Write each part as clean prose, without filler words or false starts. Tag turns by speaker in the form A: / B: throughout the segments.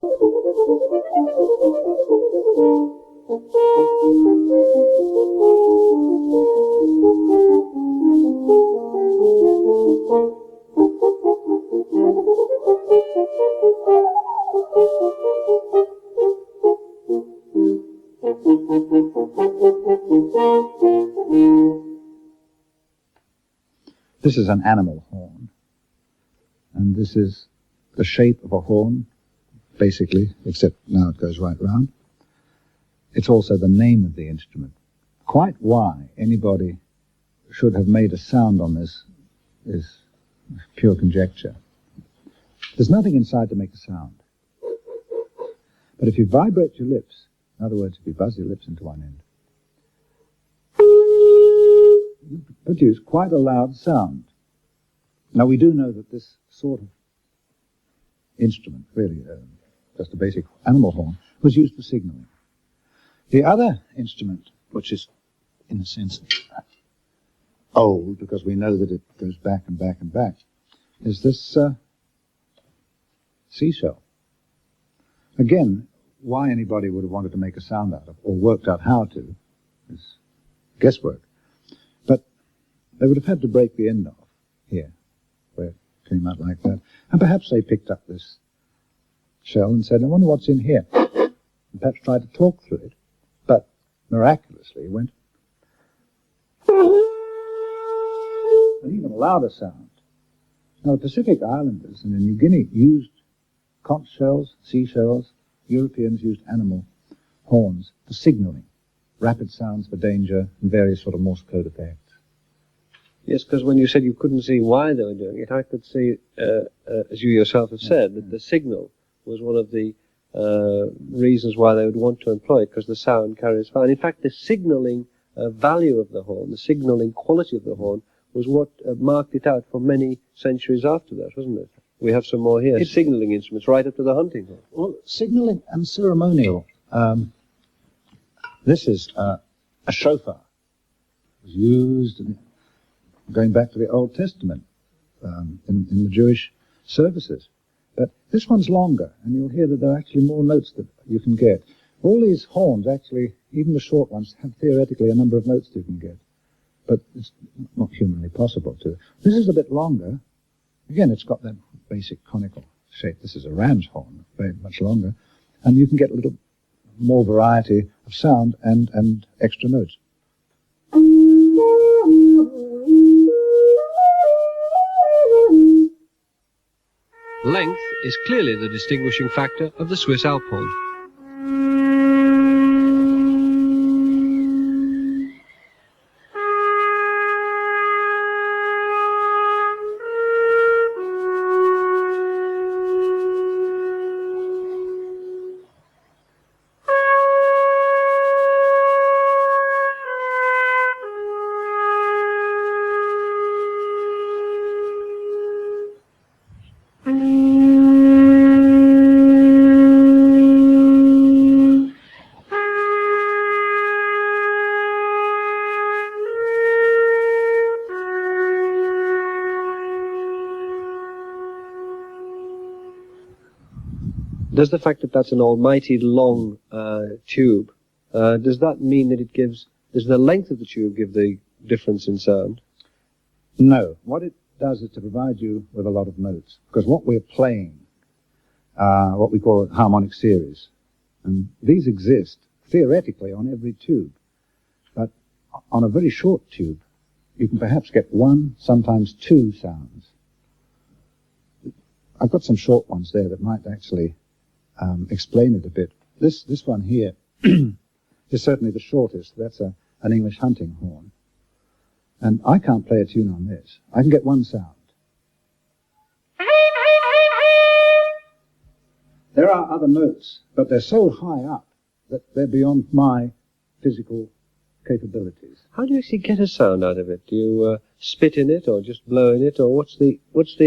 A: This is an animal horn, and this is the shape of a horn, basically, except now it goes right round. It's also the name of the instrument. Quite why anybody should have made a sound on this is pure conjecture. There's nothing inside to make a sound. But if you vibrate your lips, in other words, if you buzz your lips into one end, you produce quite a loud sound. Now, we do know that this sort of instrument, really just a basic animal horn, was used for signaling. The other instrument, which is, in a sense, old, because we know that it goes back and back and back, is this seashell. Again, why anybody would have wanted to make a sound out of, or worked out how to, is guesswork. But they would have had to break the end off here, where it came out like that. And perhaps they picked up this shell and said, I wonder what's in here. And perhaps tried to talk through it. But miraculously it went an even louder sound. Now the Pacific Islanders and in New Guinea used conch shells, seashells. Europeans used animal horns for signaling, rapid sounds for danger, and various sort of Morse code effects.
B: Yes, because when you said you couldn't see why they were doing it, I could see, as you yourself have said, that the signal was one of the reasons why they would want to employ it, because the sound carries far. And in fact, the signaling value of the horn, the signaling quality of the horn, was what marked it out for many centuries after that, wasn't it? We have some more here. Signaling instruments right up to the hunting horn.
A: Well, signaling and ceremonial. This is a shofar. It was used going back to the Old Testament in the Jewish services. But this one's longer, and you'll hear that there are actually more notes that you can get. All these horns, actually, even the short ones, have theoretically a number of notes you can get. But it's not humanly possible to. This is a bit longer. Again, it's got that basic conical shape. This is a ram's horn, very much longer. And you can get a little more variety of sound and extra notes.
B: Length is clearly the distinguishing factor of the Swiss Alp horn. Does the fact that that's an almighty long tube, does that mean that it gives, does the length of the tube give the difference in sound?
A: No. What it does is to provide you with a lot of notes. Because what we're playing, what we call a harmonic series, and these exist theoretically on every tube. But on a very short tube, you can perhaps get one, sometimes two sounds. I've got some short ones there that might actually explain it a bit. This one here is certainly the shortest. That's an English hunting horn. And I can't play a tune on this. I can get one sound. There are other notes, but they're so high up that they're beyond my physical capabilities.
B: How do you actually get a sound out of it? Do you spit in it, or just blow in it, or what's the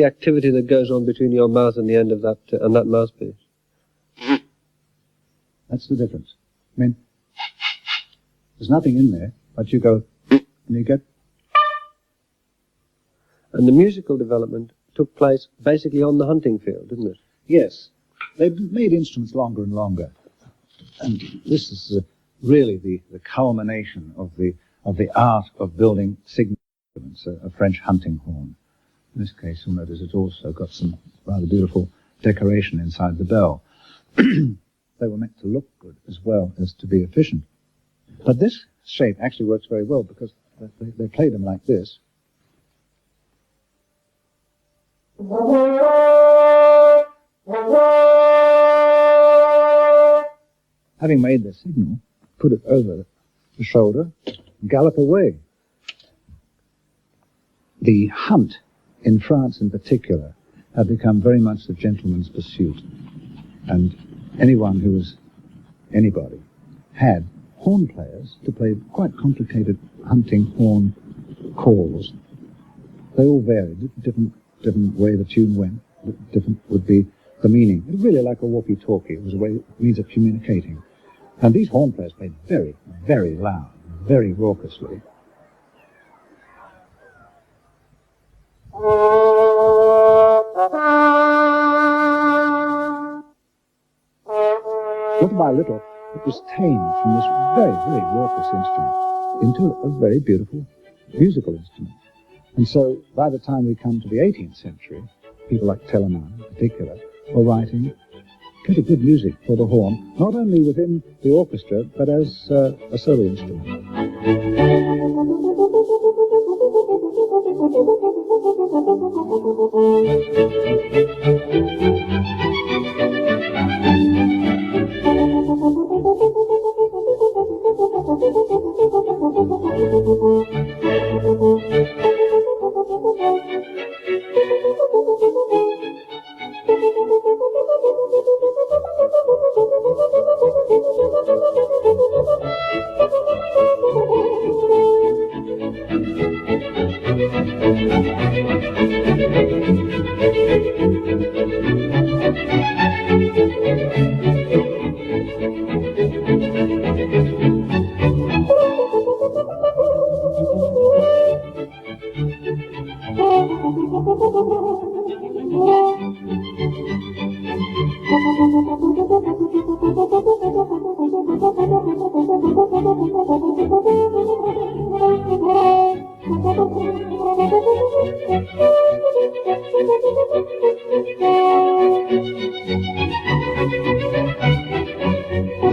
B: activity that goes on between your mouth and the end of that and that mouthpiece?
A: That's the difference. I mean, there's nothing in there, but you go, and you get...
B: And the musical development took place basically on the hunting field, didn't it?
A: Yes. they've made instruments longer and longer. And this is really the culmination of the art of building signal instruments, a French hunting horn. In this case, you'll notice it's also got some rather beautiful decoration inside the bell. They were meant to look good as well as to be efficient. But this shape actually works very well because they play them like this. Having made the signal, put it over the shoulder, gallop away. The hunt, in France in particular, had become very much the gentleman's pursuit. And anyone who was anybody had horn players to play quite complicated hunting horn calls. They all varied, different way the tune went, different would be the meaning. It was really like a walkie-talkie. It was a means of communicating. And these horn players played very, very loud, very raucously. Little by little, it was tamed from this very, very raucous instrument into a very beautiful musical instrument. And so, by the time we come to the 18th century, people like Telemann in particular were writing pretty good music for the horn, not only within the orchestra, but as a solo instrument.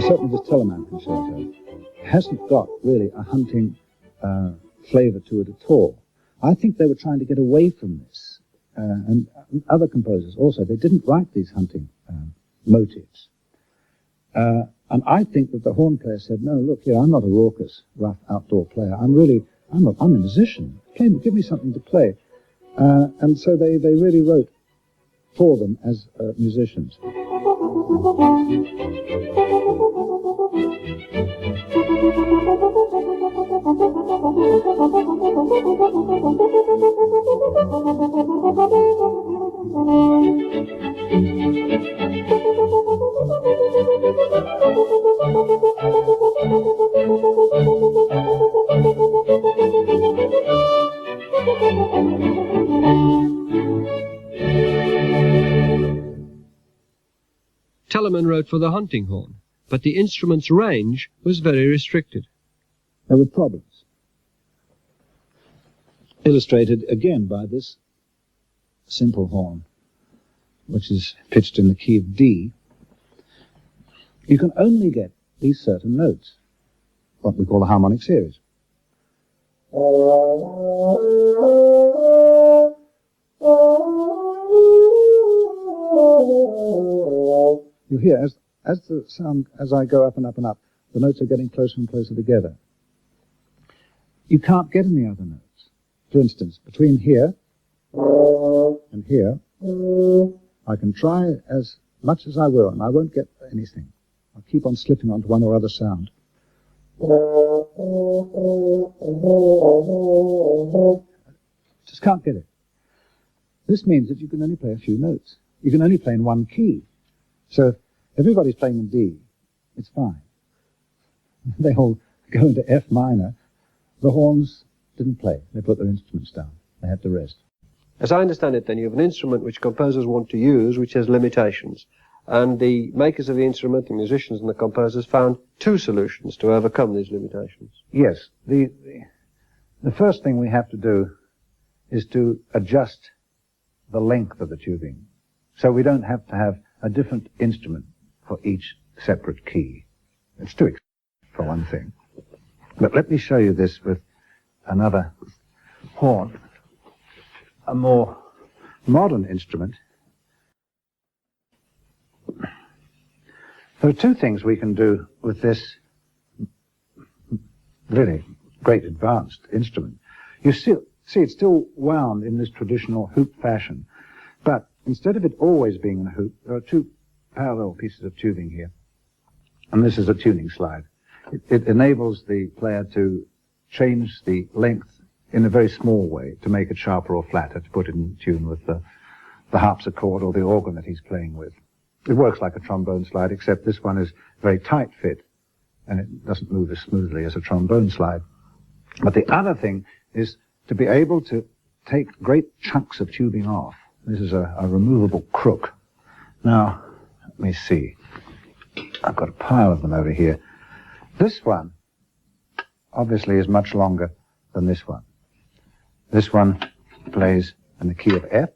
A: Certainly this Telemann concerto hasn't got really a hunting flavour to it at all. I think they were trying to get away from this. And other composers also, they didn't write these hunting motives. And I think that the horn player said, no, look here, I'm not a raucous, rough outdoor player. I'm a musician. Give me something to play. And so they really wrote for them as musicians.
B: Telemann wrote for the hunting horn, but the instrument's range was very restricted.
A: There were problems, illustrated again by this simple horn, which is pitched in the key of D. You can only get these certain notes, what we call the harmonic series. You hear, as the sound, as I go up and up and up, the notes are getting closer and closer together. You can't get any other notes. For instance, between here and here, I can try as much as I will, and I won't get anything. I'll keep on slipping onto one or other sound. Just can't get it. This means that you can only play a few notes. You can only play in one key. So if everybody's playing in D, it's fine. They all go into F minor. The horns didn't play. They put their instruments down. They had to rest.
B: As I understand it, then, you have an instrument which composers want to use, which has limitations. And the makers of the instrument, the musicians and the composers, found two solutions to overcome these limitations.
A: Yes. The first thing we have to do is to adjust the length of the tubing. So we don't have to have a different instrument for each separate key. It's too expensive, for one thing. But let me show you this with another horn, a more modern instrument. There are two things we can do with this really great advanced instrument. You see it's still wound in this traditional hoop fashion, but instead of it always being in a hoop, there are two parallel pieces of tubing here, and this is a tuning slide. It enables the player to change the length in a very small way to make it sharper or flatter, to put it in tune with the harpsichord or the organ that he's playing with. It works like a trombone slide, except this one is very tight fit, and it doesn't move as smoothly as a trombone slide. But the other thing is to be able to take great chunks of tubing off. This is a removable crook. Now, let me see. I've got a pile of them over here. This one, obviously, is much longer than this one. This one plays in the key of F.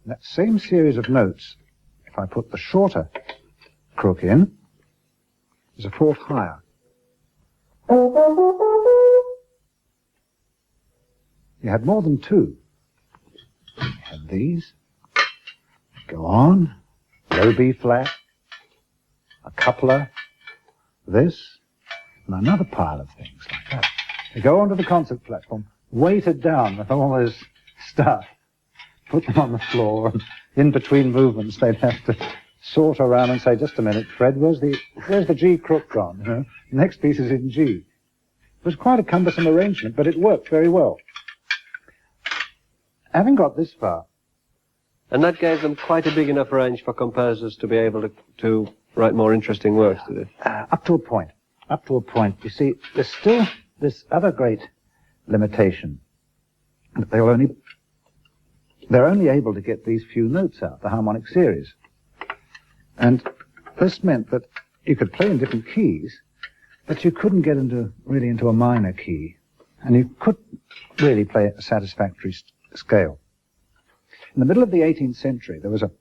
A: That same series of notes, if I put the shorter crook in, is a fourth higher. You had more than two. You had these. Go on. Low B flat. A coupler. This. And another pile of things like that. You go onto the concert platform, weighted down with all this stuff. Put them on the floor, and in between movements they'd have to sort around and say, just a minute, Fred, where's the G crook gone? You know? The next piece is in G. It was quite a cumbersome arrangement, but it worked very well. Having got this far...
B: And that gave them quite a big enough range for composers to be able to write more interesting works, did it?
A: Up to a point. Up to a point. You see, there's still this other great limitation. They're only able to get these few notes out, the harmonic series. And this meant that you could play in different keys, but you couldn't get really into a minor key, and you couldn't really play a satisfactory scale. In the middle of the 18th century, there was a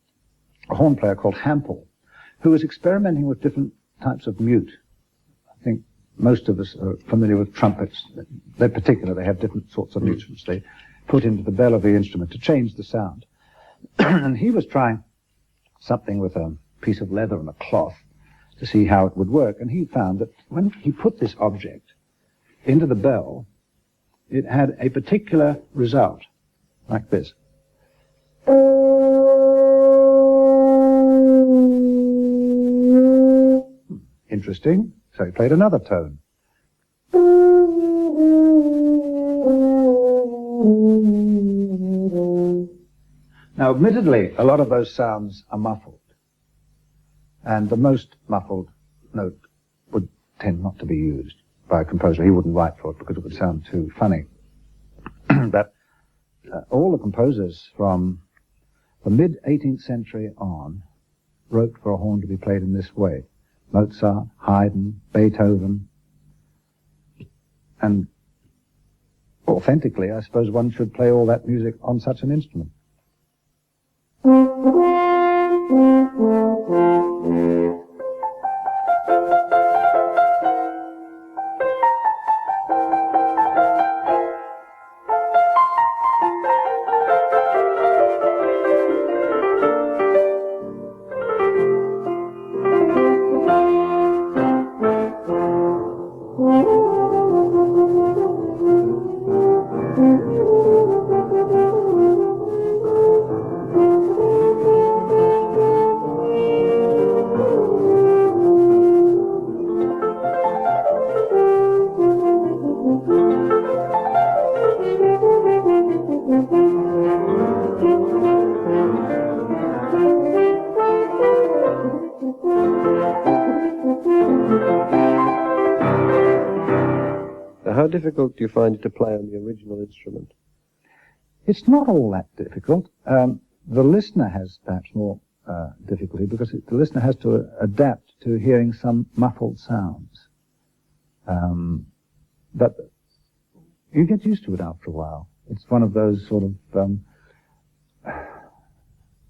A: horn player called Hampel, who was experimenting with different types of mute. I think most of us are familiar with trumpets. In particular, they have different sorts of mutes which they put into the bell of the instrument to change the sound. And he was trying something with a piece of leather and a cloth to see how it would work. And he found that when he put this object into the bell, it had a particular result, like this. Interesting. So he played another tone. Now, admittedly, a lot of those sounds are muffled. And the most muffled note would tend not to be used by a composer. He wouldn't write for it because it would sound too funny. But all the composers from the mid-18th century on wrote for a horn to be played in this way. Mozart, Haydn, Beethoven. And authentically, I suppose one should play all that music on such an instrument.
B: How difficult do you find it to play on the original instrument?
A: It's not all that difficult. The listener has perhaps more difficulty because the listener has to adapt to hearing some muffled sounds. But you get used to it after a while. It's one of those sort of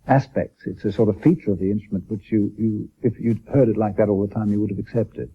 A: aspects. It's a sort of feature of the instrument which if you'd heard it like that all the time, you would have accepted.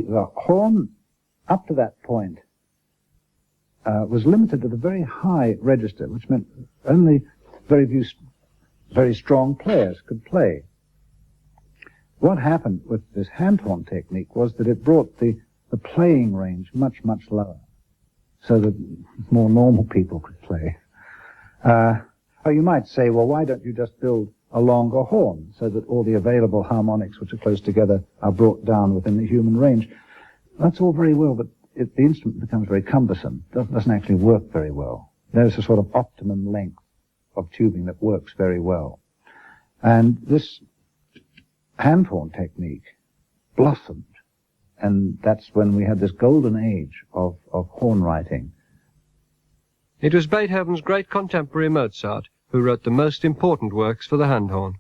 A: The horn, up to that point, was limited to the very high register, which meant only very strong players could play. What happened with this hand horn technique was that it brought the playing range much, much lower, so that more normal people could play. Oh, you might say, well, why don't you just build a longer horn so that all the available harmonics which are close together are brought down within the human range? That's all very well, but the instrument becomes very cumbersome. Doesn't actually work very well. There's a sort of optimum length of tubing that works very well. And this hand horn technique blossomed, and that's when we had this golden age of horn writing.
B: It was Beethoven's great contemporary Mozart who wrote the most important works for the hand horn.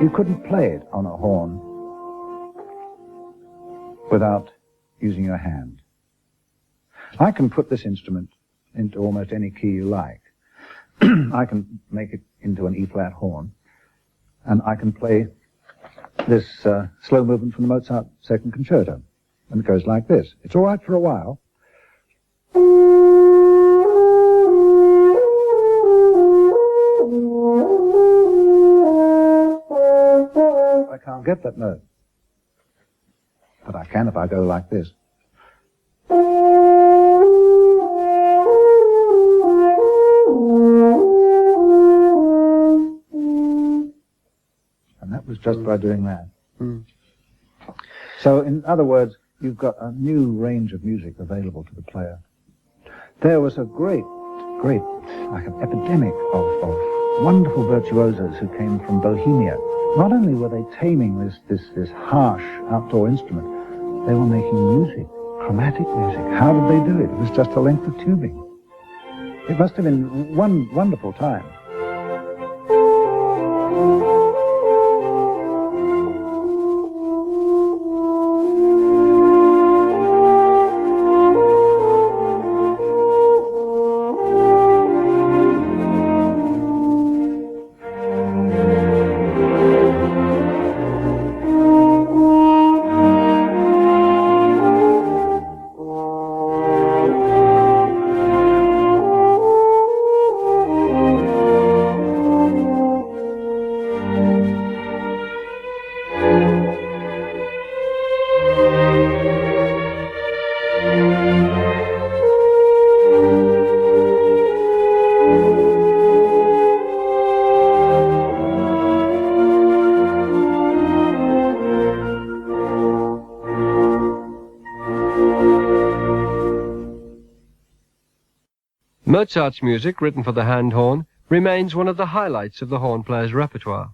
A: You couldn't play it on a horn without using your hand. I can put this instrument into almost any key you like. I can make it into an E-flat horn, and I can play this slow movement from the Mozart Second Concerto, and it goes like this. It's all right for a while. can't get that note. But I can if I go like this. And that was just by doing that. So, in other words, you've got a new range of music available to the player. There was a great, like an epidemic of wonderful virtuosos who came from Bohemia. Not only were they taming this harsh outdoor instrument, they were making music, chromatic music. How did they do it? It was just a length of tubing. It must have been one wonderful time.
B: Mozart's music, written for the hand horn, remains one of the highlights of the horn player's repertoire,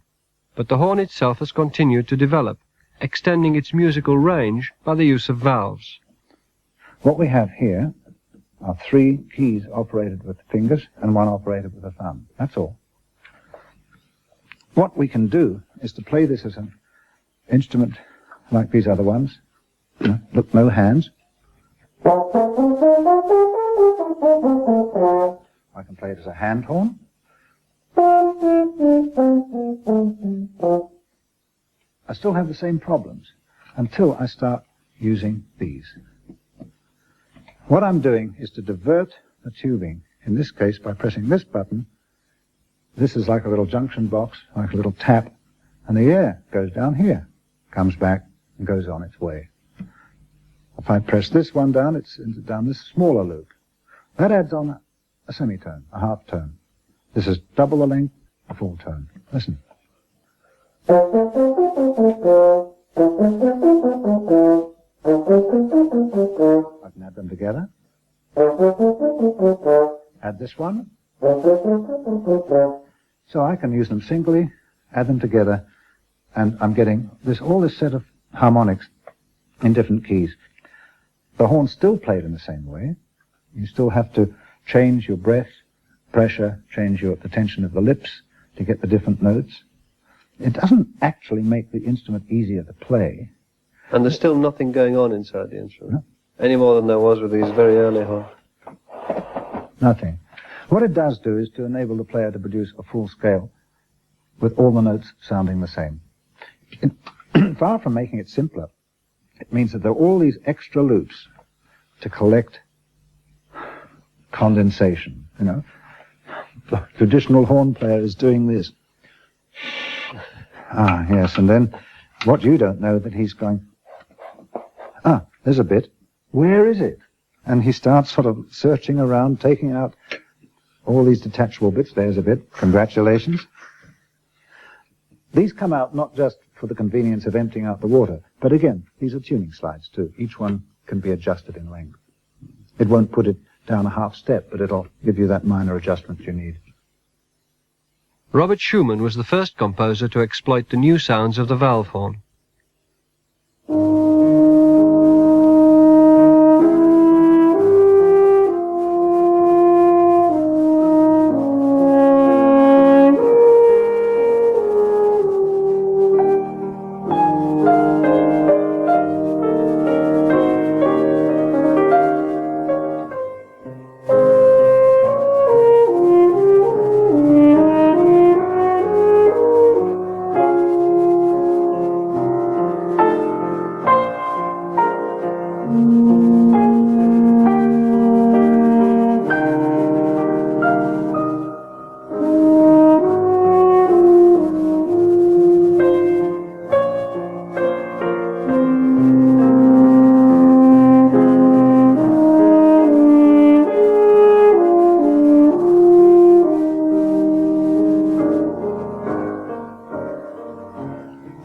B: but the horn itself has continued to develop, extending its musical range by the use of valves.
A: What we have here are 3 keys operated with the fingers and 1 operated with the thumb. That's all. What we can do is to play this as an instrument like these other ones. Look, no hands. I can play it as a hand horn. I still have the same problems until I start using these. What I'm doing is to divert the tubing, in this case by pressing this button. This is like a little junction box, like a little tap, and the air goes down here, comes back and goes on its way. If I press this one down, it's down this smaller loop. That adds on a semitone, a half tone. This is double the length, a full tone. Listen. I can add them together. Add this one. So I can use them singly, add them together, and I'm getting all this set of harmonics in different keys. The horn's still played in the same way. You still have to change your breath, pressure, change the tension of the lips to get the different notes. It doesn't actually make the instrument easier to play.
B: And there's still nothing going on inside the instrument,
A: No.
B: any more than there was with these very early horns.
A: Nothing. What it does do is to enable the player to produce a full scale with all the notes sounding the same. Far from making it simpler, it means that there are all these extra loops to collect condensation, The traditional horn player is doing this. Ah, yes, and then what you don't know that he's going, there's a bit. Where is it? And he starts sort of searching around, taking out all these detachable bits. There's a bit. Congratulations. These come out not just for the convenience of emptying out the water, but again, these are tuning slides too. Each one can be adjusted in length. It won't put it down a half step, but it'll give you that minor adjustment you need.
B: Robert Schumann was the first composer to exploit the new sounds of the valve horn.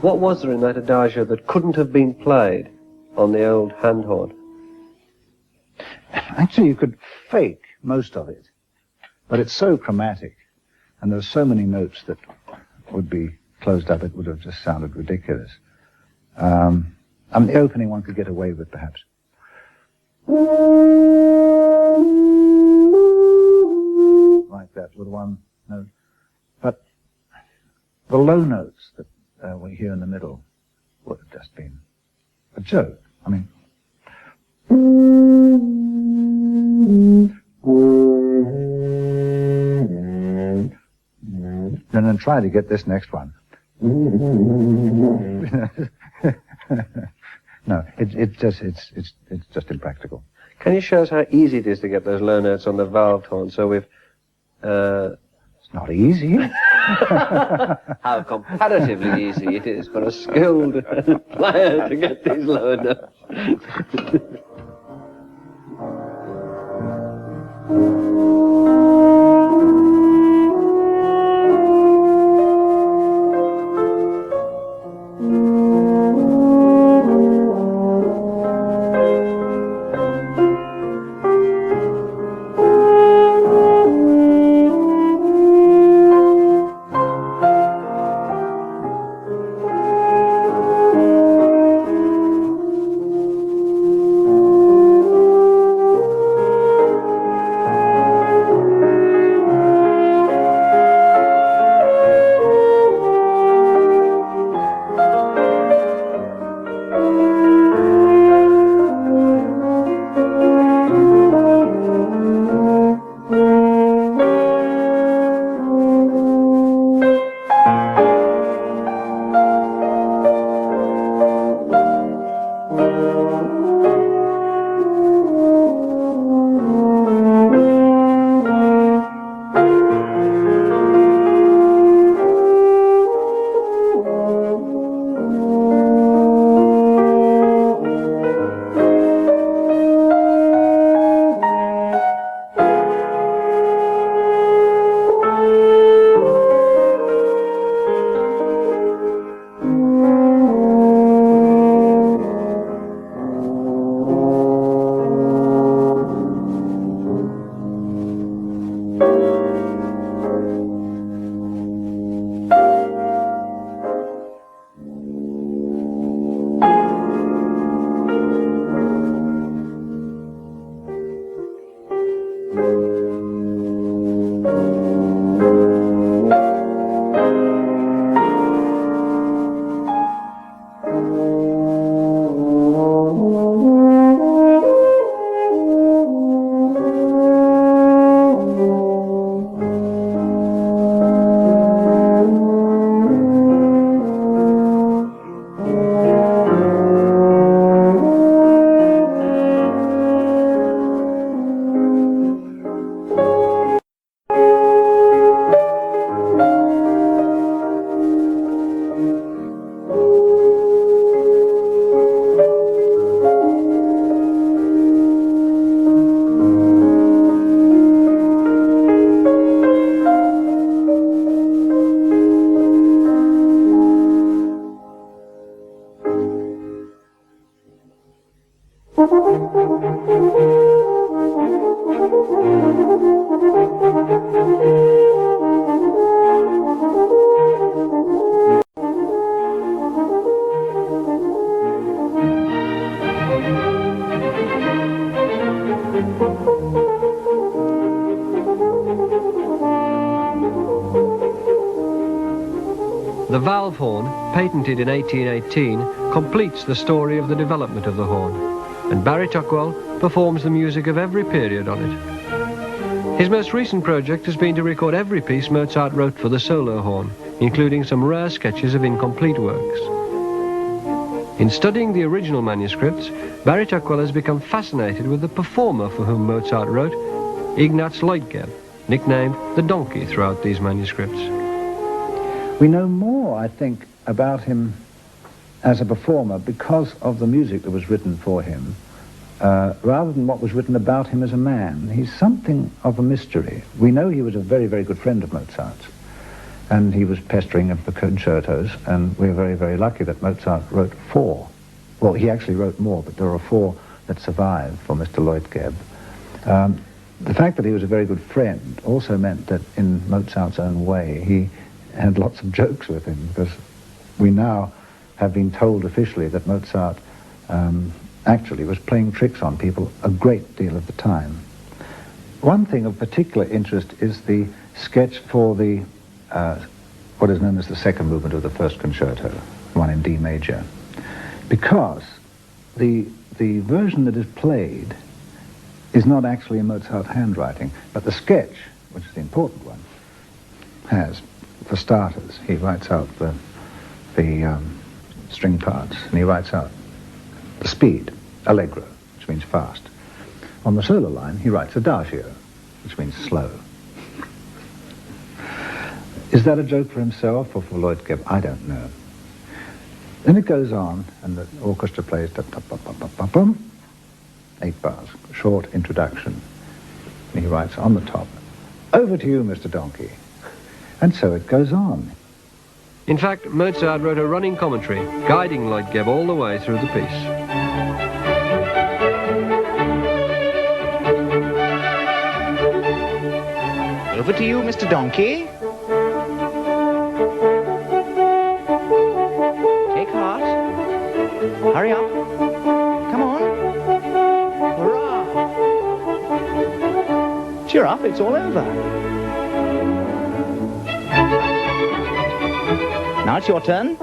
B: What was there in that adagio that couldn't have been played on the old hand horn?
A: Actually, you could fake most of it, but it's so chromatic, and there are so many notes that would be closed up, it would have just sounded ridiculous. I mean, the opening one could get away with, perhaps. Like that, with one note. But the low notes that we hear in the middle would have just been a joke. I mean, and then try to get this next one. No, it's just impractical.
B: Can you show us how easy it is to get those low notes on the valved horn? So we've...
A: It's not easy.
B: How comparatively easy it is for a skilled player to get these low notes. The valve horn, patented in 1818, completes the story of the development of the horn, and Barry Tuckwell performs the music of every period on it. His most recent project has been to record every piece Mozart wrote for the solo horn, including some rare sketches of incomplete works. In studying the original manuscripts, Barry Tuckwell has become fascinated with the performer for whom Mozart wrote, Ignaz Leutgeb, nicknamed the Donkey throughout these manuscripts.
A: We know more, I think, about him as a performer because of the music that was written for him, rather than what was written about him as a man. He's something of a mystery. We know he was a very, very good friend of Mozart's, and he was pestering him for concertos, and we were very, very lucky that Mozart wrote 4. Well, he actually wrote more, but there are 4 that survive for Mr. Leutgeb. The fact that he was a very good friend also meant that in Mozart's own way, he had lots of jokes with him, because we now have been told officially that Mozart actually was playing tricks on people a great deal of the time. One thing of particular interest is the sketch for the what is known as the second movement of the first concerto, one in D major, because the version that is played is not actually in Mozart's handwriting, but the sketch, which is the important one, has, for starters, he writes out the string parts, and he writes out the speed, allegro, which means fast. On the solo line, he writes adagio, which means slow. Is that a joke for himself or for Leutgeb? I don't know. Then it goes on, and the orchestra plays 8 bars, short introduction. And he writes on the top, "Over to you, Mr. Donkey." And so it goes on.
B: In fact, Mozart wrote a running commentary, guiding Leutgeb all the way through the piece.
C: Over to you, Mr. Donkey. Take heart. Hurry up. Come on. Hurrah! Cheer up, it's all over. Now it's your turn.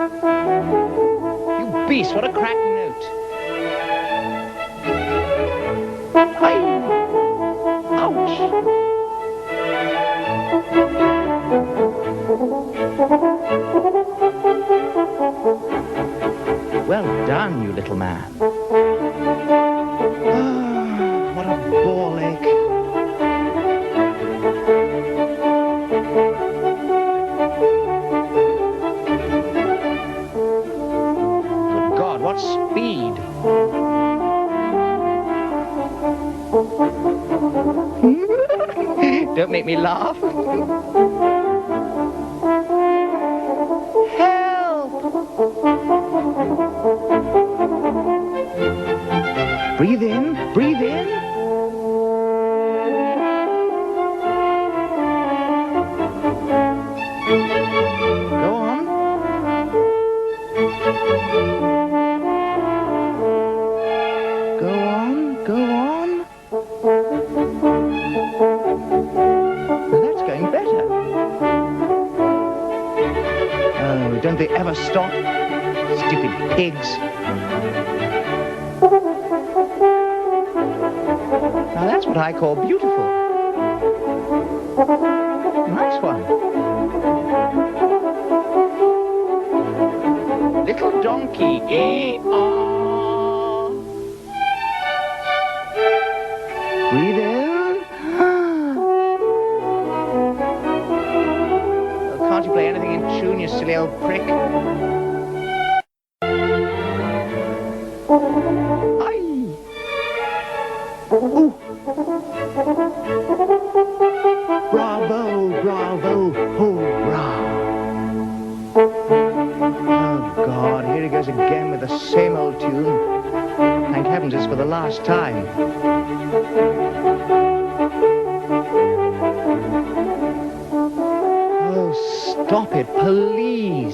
C: You beast, what a cracked note. Aye. Ouch. Well done, you little man. Ah, what a ball ache. Good God, what speed. Don't make me laugh. Breathe in, breathe in. Go on. Go on, go on. Now that's going better. Oh, don't they ever stop? Stupid pigs. Now that's what I call beautiful. Nice one. Little donkey. Breathe in. Oh, can't you play anything in tune, you silly old prick? Ooh. Bravo, bravo, hurrah! Oh, God, here he goes again with the same old tune. Thank heavens it's for the last time. Oh, stop it, please.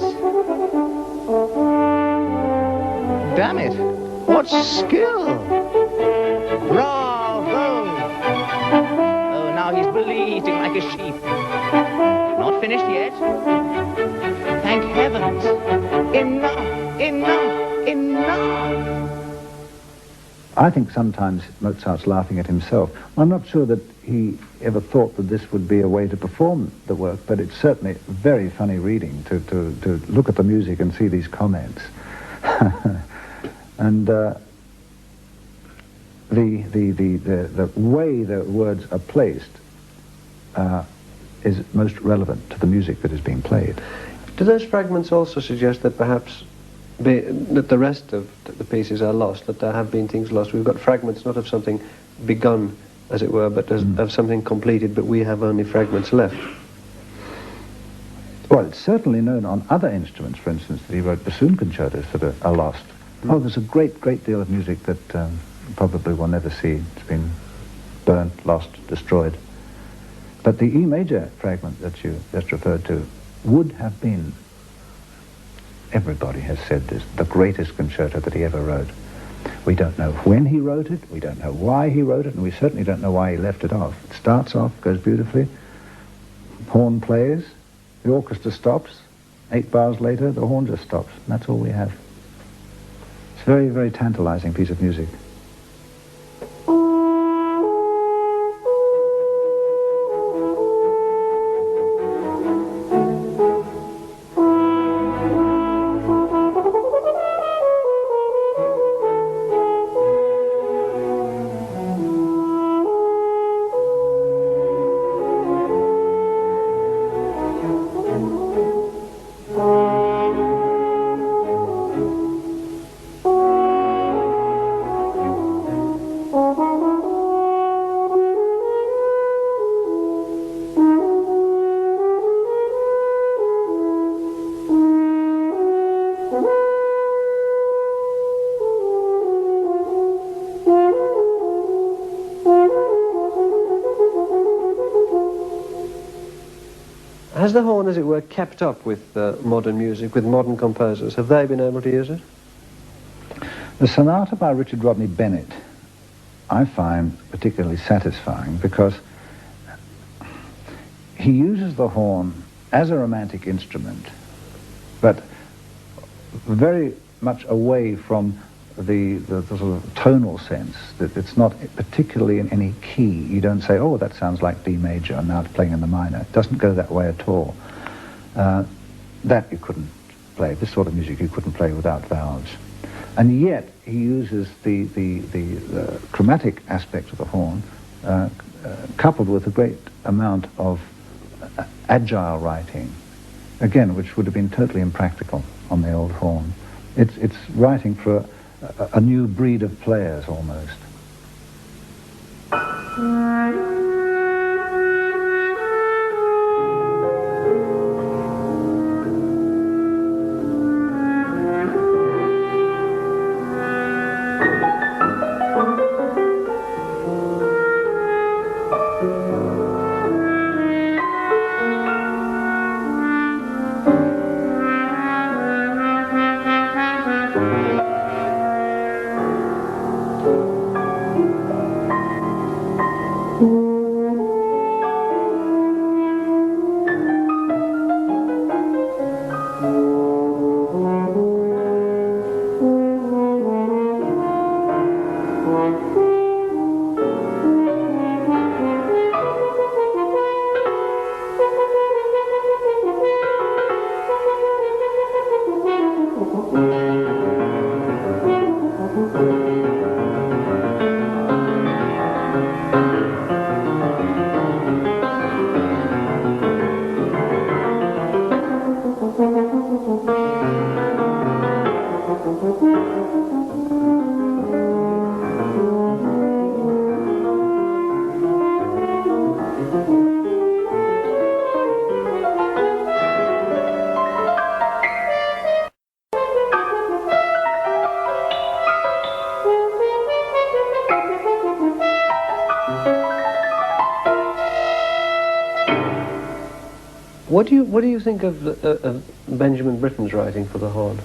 C: Damn it, what skill! Bravo! Oh, now he's bleating like a sheep. Not finished yet. Thank heavens. Enough, enough, enough.
A: I think sometimes Mozart's laughing at himself. I'm not sure that he ever thought that this would be a way to perform the work, but it's certainly very funny reading to look at the music and see these comments. And the way the words are placed is most relevant to the music that is being played.
B: Do those fragments also suggest that perhaps that the rest of the pieces are lost, that there have been things lost? We've got fragments not of something begun, as it were, but of something completed, but we have only fragments left.
A: Well, it's certainly known on other instruments, for instance, that he wrote bassoon concertos that are lost. Oh, there's a great deal of music that probably we'll never see. It's been burnt, lost, destroyed. But the E major fragment that you just referred to would have been, everybody has said this, the greatest concerto that he ever wrote. We don't know when he wrote it, we don't know why he wrote it, and we certainly don't know why he left it off. It starts off, goes beautifully, horn plays, the orchestra stops, 8 bars later the horn just stops, and that's all we have. It's a very tantalizing piece of music.
B: Has the horn, as it were, kept up with modern music, with modern composers? Have they been able to use it?
A: The sonata by Richard Rodney Bennett I find particularly satisfying because he uses the horn as a romantic instrument, but very much away from the sort of tonal sense, that it's not particularly in any key. You don't say, oh, that sounds like D major, and now it's playing in the minor. It doesn't go that way at all. That you couldn't play. This sort of music you couldn't play without valves. And yet he uses the chromatic aspect of the horn, coupled with a great amount of agile writing, again, which would have been totally impractical on the old horn. It's writing for a new breed of players, almost.
B: What do you think of Benjamin Britten's writing for the horn?